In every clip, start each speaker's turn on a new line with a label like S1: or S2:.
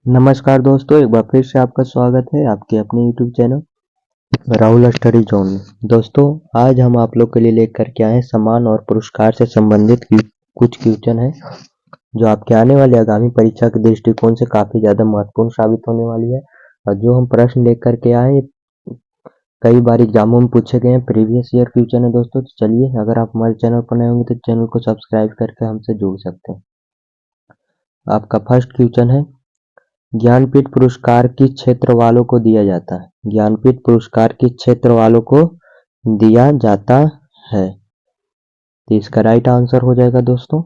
S1: नमस्कार दोस्तों, एक बार फिर से आपका स्वागत है आपके अपने YouTube channel Rahul study zone में। दोस्तों, आज हम आप लोग के लिए लेकर के आए हैं सम्मान और पुरस्कार से संबंधित कुछ क्वेश्चन है जो आपके आने वाली आगामी परीक्षा के दृष्टिकोण से काफी ज्यादा महत्वपूर्ण साबित होने वाली है। और जो हम प्रश्न लेकर के आए कई बार एग्जामों में पूछे गए हैं, प्रीवियस ईयर क्वेश्चन है दोस्तों। तो चलिए, अगर आप हमारे चैनल पर नए होंगे तो चैनल को सब्सक्राइब करके हमसे जुड़ सकते हैं। आपका फर्स्ट क्वेश्चन है, ज्ञानपीठ पुरस्कार किस क्षेत्र वालों को दिया जाता है? ज्ञानपीठ पुरस्कार किस क्षेत्र वालों को दिया जाता है? तो इसका राइट आंसर हो जाएगा दोस्तों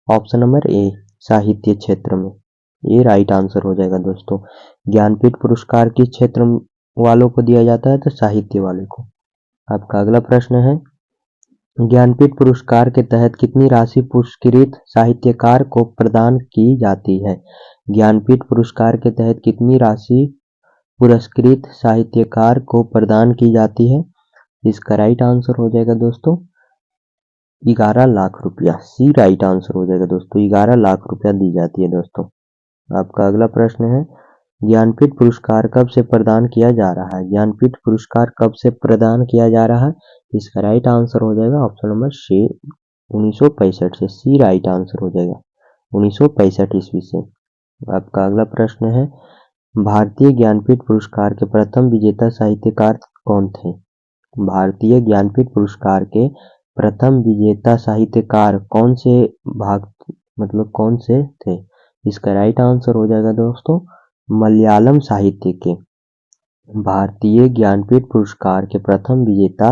S1: ऑप्शन नंबर ए, साहित्य क्षेत्र में। ये राइट आंसर हो जाएगा दोस्तों। ज्ञानपीठ पुरस्कार किस क्षेत्र वालों को दिया जाता है? तो साहित्य वाले को। आपका अगला प्रश्न है, ज्ञानपीठ पुरस्कार के तहत कितनी राशि पुरस्कृत साहित्यकार को प्रदान की जाती है? ज्ञानपीठ पुरस्कार के तहत कितनी राशि पुरस्कृत साहित्यकार को प्रदान की जाती है? इसका राइट आंसर हो जाएगा दोस्तों 11 लाख रुपया। सी राइट आंसर हो जाएगा दोस्तों, 11 लाख रुपया दी जाती है दोस्तों। आपका अगला प्रश्न है, ज्ञानपीठ पुरस्कार कब से प्रदान किया जा रहा है? ज्ञानपीठ पुरस्कार कब से प्रदान किया जा रहा है? इसका राइट आंसर हो जाएगा ऑप्शन नंबर सी, 1965 से। सी राइट आंसर हो जाएगा 1965 ईस्वी से। आपका अगला प्रश्न है, भारतीय ज्ञानपीठ पुरस्कार के प्रथम विजेता साहित्यकार कौन थे? भारतीय ज्ञानपीठ पुरस्कार के प्रथम विजेता साहित्यकार कौन से कौन से थे? इसका राइट आंसर हो जाएगा दोस्तों मलयालम साहित्य के। भारतीय ज्ञानपीठ पुरस्कार के प्रथम विजेता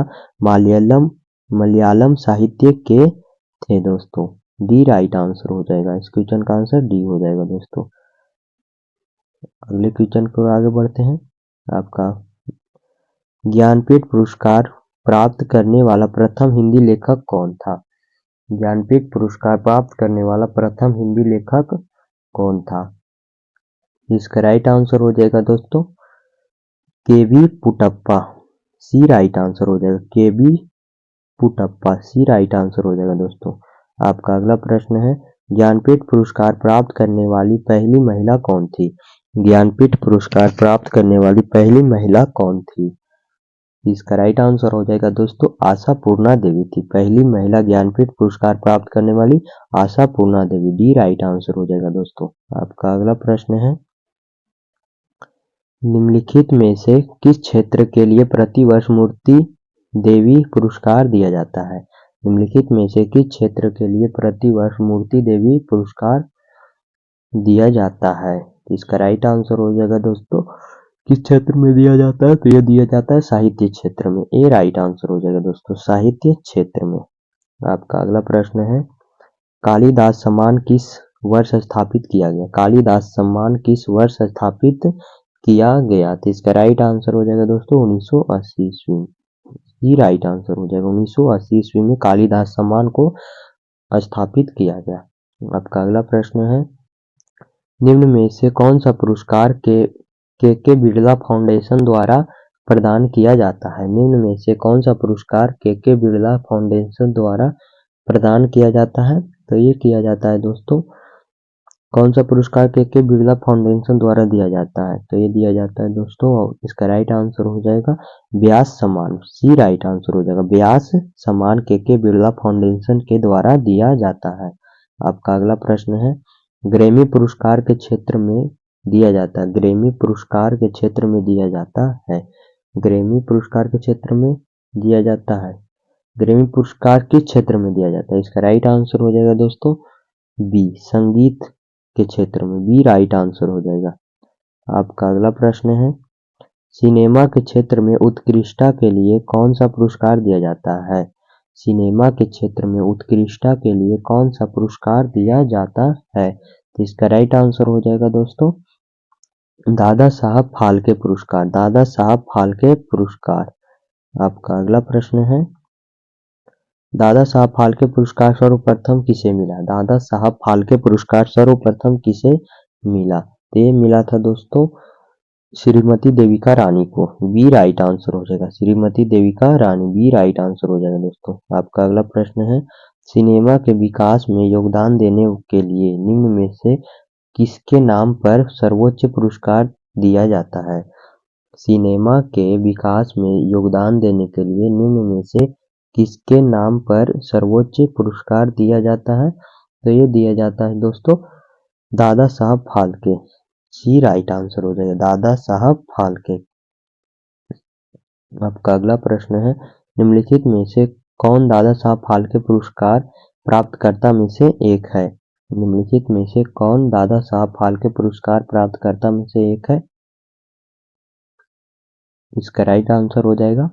S1: मलयालम साहित्य के थे दोस्तों। डी राइट आंसर हो जाएगा, इस क्वेश्चन का आंसर डी हो जाएगा दोस्तों। अगले क्वेश्चन को आगे बढ़ते हैं। आपका ज्ञानपीठ पुरस्कार प्राप्त करने वाला प्रथम हिंदी लेखक कौन था? ज्ञानपीठ पुरस्कार प्राप्त करने वाला प्रथम हिंदी लेखक कौन था? इसका राइट आंसर हो जाएगा दोस्तों केवी पुटप्पा। सी राइट आंसर हो जाएगा केवी पुटप्पा। सी राइट आंसर हो जाएगा दोस्तों। आपका अगला प्रश्न है, ज्ञानपीठ पुरस्कार प्राप्त करने वाली पहली महिला कौन थी? ज्ञानपीठ पुरस्कार प्राप्त करने वाली पहली महिला कौन थी? इसका राइट आंसर हो जाएगा दोस्तों आशा पूर्णा देवी थी। पहली महिला ज्ञानपीठ पुरस्कार प्राप्त करने वाली आशा पूर्णा देवी। डी राइट आंसर हो जाएगा दोस्तों। आपका अगला प्रश्न है, निम्नलिखित में से किस क्षेत्र के लिए प्रतिवर्ष मूर्ति देवी पुरस्कार दिया जाता है? निम्नलिखित में से किस क्षेत्र के लिए प्रतिवर्ष मूर्ति देवी पुरस्कार दिया जाता है? इसका राइट आंसर हो जाएगा दोस्तों किस क्षेत्र में दिया जाता है? तो यह दिया जाता है साहित्य क्षेत्र में। ए राइट आंसर हो जाएगा दोस्तों साहित्य क्षेत्र में। आपका अगला प्रश्न है, कालिदास सम्मान किस वर्ष स्थापित किया गया? कालिदास सम्मान किस वर्ष स्थापित किया गया? तो इसका राइट आंसर हो जाएगा दोस्तों 1980 ईस्वी में। ये राइट आंसर हो जाएगा 1980 ईस्वी में कालिदास सम्मान को स्थापित किया गया। आपका अगला प्रश्न है, निम्न में से कौन सा पुरस्कार के बिरला फाउंडेशन द्वारा प्रदान किया जाता है? निम्न में से कौन सा पुरस्कार के बिरला फाउंडेशन द्वारा प्रदान किया जाता है? तो ये किया जाता है दोस्तों, कौन सा पुरस्कार के बिरला फाउंडेशन द्वारा दिया जाता है? तो ये दिया जाता है दोस्तों, इसका राइट आंसर हो जाएगा व्यास सम्मान। सी राइट आंसर हो जाएगा व्यास सम्मान के बिरला फाउंडेशन के द्वारा दिया जाता है। आपका अगला प्रश्न है, ग्रैमी पुरस्कार के क्षेत्र में दिया जाता है। ग्रैमी पुरस्कार के क्षेत्र में दिया जाता है। ग्रैमी पुरस्कार के क्षेत्र में दिया जाता है। ग्रैमी पुरस्कार किस क्षेत्र में दिया जाता है? इसका राइट आंसर हो जाएगा दोस्तों बी, संगीत के क्षेत्र में। बी राइट आंसर हो जाएगा। आपका अगला प्रश्न है, सिनेमा के क्षेत्र में उत्कृष्टता के लिए कौन सा पुरस्कार दिया जाता है? सिनेमा के क्षेत्र में उत्कृष्टता के लिए कौन सा पुरस्कार दिया जाता है? तो इसका राइट आंसर हो जाएगा दोस्तों दादा साहब फाल्के पुरस्कार। दादा साहब फाल्के पुरस्कार। आपका अगला प्रश्न है, दादा साहब फाल्के पुरस्कार सर्वप्रथम किसे मिला? दादा साहब फाल्के पुरस्कार सर्वप्रथम किसे मिला? तो ये मिला था दोस्तों श्रीमती देविका रानी को। बी राइट आंसर हो जाएगा Shrimati Devika Rani. B right answer हो जाएगा दोस्तों। आपका अगला प्रश्न है, सिनेमा के विकास में योगदान देने के लिए निम्न में से किसके नाम पर सर्वोच्च पुरस्कार दिया जाता है? सिनेमा के विकास में योगदान देने के लिए निम्न में से किसके नाम पर सर्वोच्च पुरस्कार दिया जाता है? तो ये दिया जाता है दोस्तों दादा साहब फाल्के। सी राइट आंसर हो जाएगा, दादा साहब फाल्के। आपका अगला प्रश्न है, निम्नलिखित में से कौन दादा साहब फाल्के पुरस्कार प्राप्तकर्ता में से एक है? निम्नलिखित में से कौन दादा साहब फाल्के पुरस्कार प्राप्तकर्ता में से एक है? इसका राइट आंसर हो जाएगा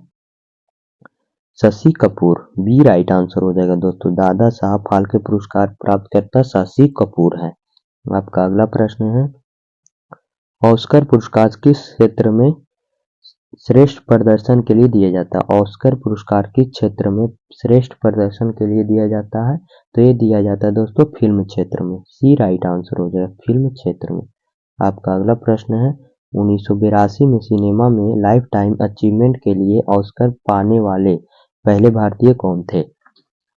S1: Shashi Kapoor. B right answer हो जाएगा दोस्तों, दादा साहब फाल्के पुरस्कार प्राप्तकर्ता शशि कपूर है। आपका अगला प्रश्न है, ऑस्कर पुरस्कार किस क्षेत्र में श्रेष्ठ प्रदर्शन के लिए दिया जाता है? ऑस्कर पुरस्कार किस क्षेत्र में श्रेष्ठ प्रदर्शन के लिए दिया जाता है? तो ये दिया जाता है दोस्तों फिल्म क्षेत्र में। सी राइट आंसर हो जाएगा, फिल्म क्षेत्र में। आपका अगला प्रश्न है, 1982 में सिनेमा में लाइफ टाइम अचीवमेंट के लिए ऑस्कर पाने वाले पहले भारतीय कौन थे?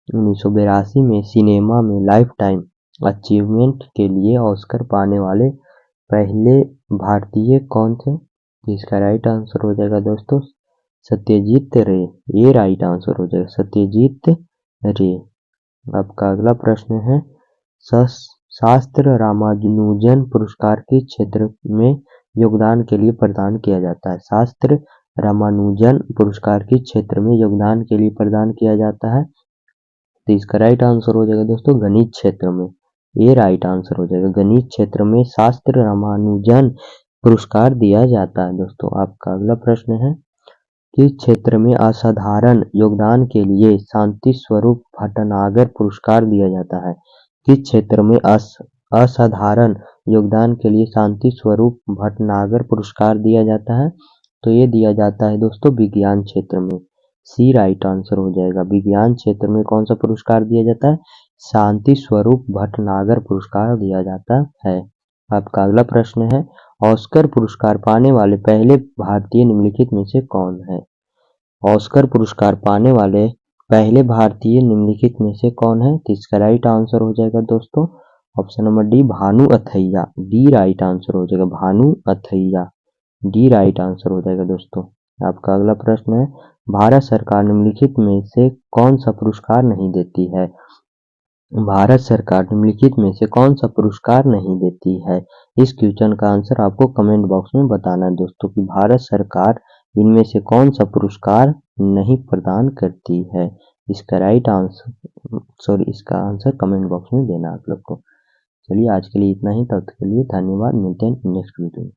S1: 1982 में सिनेमा में लाइफ टाइम अचीवमेंट के लिए ऑस्कर पाने वाले पहले भारतीय कौन थे? इसका राइट आंसर हो जाएगा दोस्तों सत्यजीत रे। ये राइट आंसर हो जाएगा सत्यजीत रे। आपका अगला प्रश्न है, शास्त्र रामानुजन पुरस्कार किस क्षेत्र में योगदान के लिए प्रदान किया जाता है? शास्त्र रामानुजन पुरस्कार किस क्षेत्र में योगदान के लिए प्रदान किया जाता है? तो इसका राइट आंसर हो जाएगा दोस्तों गणित क्षेत्र में। ये राइट आंसर हो जाएगा, गणित क्षेत्र में शास्त्र रामानुजन पुरस्कार दिया जाता है दोस्तों। आपका अगला प्रश्न है, किस क्षेत्र में असाधारण योगदान के लिए शांति स्वरूप भटनागर पुरस्कार दिया जाता है? किस क्षेत्र में असाधारण योगदान के लिए शांति स्वरूप भटनागर पुरस्कार दिया जाता है? तो ये दिया जाता है दोस्तों विज्ञान क्षेत्र में। सी राइट आंसर हो जाएगा, विज्ञान क्षेत्र में कौन सा पुरस्कार दिया जाता है? शांति स्वरूप भटनागर पुरस्कार दिया जाता है। आपका अगला प्रश्न है, ऑस्कर पुरस्कार पाने वाले पहले भारतीय निम्नलिखित में से कौन है? ऑस्कर पुरस्कार पाने वाले पहले भारतीय निम्नलिखित में से कौन है? तो इसका राइट आंसर हो जाएगा दोस्तों option number D Bhanu Athaiya. D right answer हो जाएगा, Bhanu Athaiya. D right answer हो जाएगा दोस्तों। आपका अगला प्रश्न है, भारत सरकार निम्नलिखित में से कौन सा पुरस्कार नहीं देती है? भारत सरकार निम्नलिखित में से कौन सा पुरस्कार नहीं देती है? इस क्वेश्चन का आंसर आपको कमेंट बॉक्स में बताना है दोस्तों कि भारत सरकार इनमें से कौन सा पुरस्कार नहीं प्रदान करती है। इसका राइट आंसर इसका आंसर कमेंट बॉक्स में देना आप लोग को। चलिए आज के लिए इतना ही, तब तक के लिए धन्यवाद, मिलते हैं नेक्स्ट वीडियो में।